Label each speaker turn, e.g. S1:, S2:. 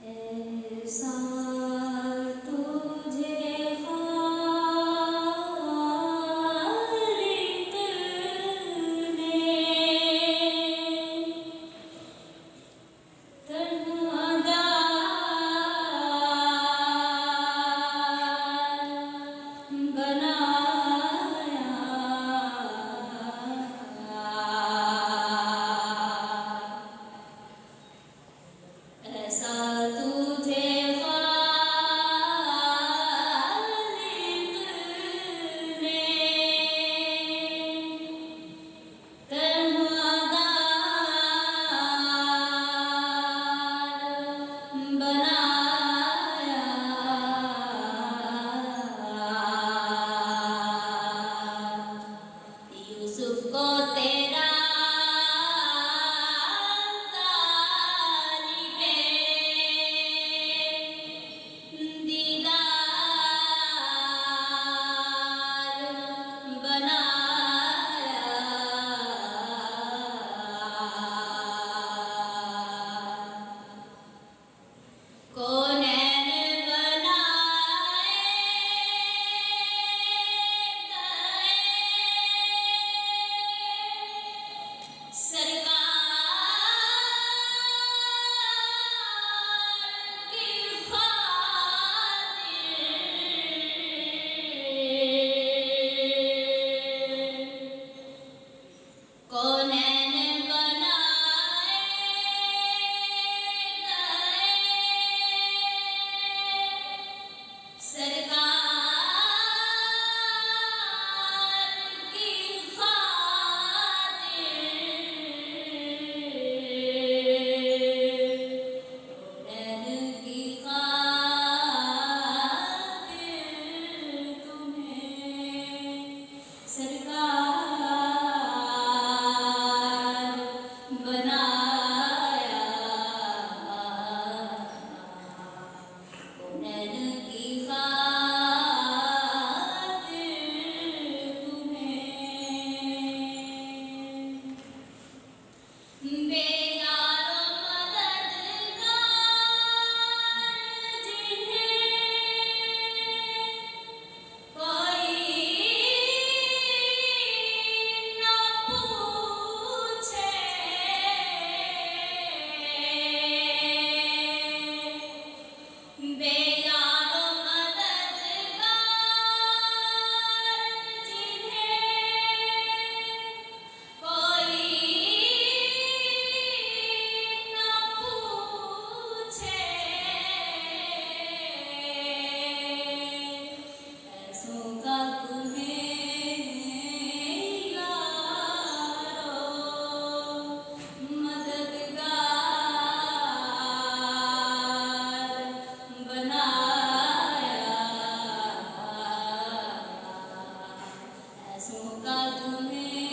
S1: ऐसा तुझे खालिक ने तन्हादार बनाया। ऐसा तुझे खालिक ने तन्हादार बनाया। यूसुफ को तेरा तालिबे दीदार बनाया। कौनैन बनाए सरकार की खातिर। कौनैन बनाए सरकार की खातिर। कौनैन की खातिर तुम्हें सरकार बनाया। कौनैन की खातिर तुम्हें बेयारो मददगार जिन्हें कोई न पूछे। बेयारो मददगार जिन्हें कोई न पूछे। ऐसों का तुम्हें यारो मददगार बनाया। ऐसों का तुम्हें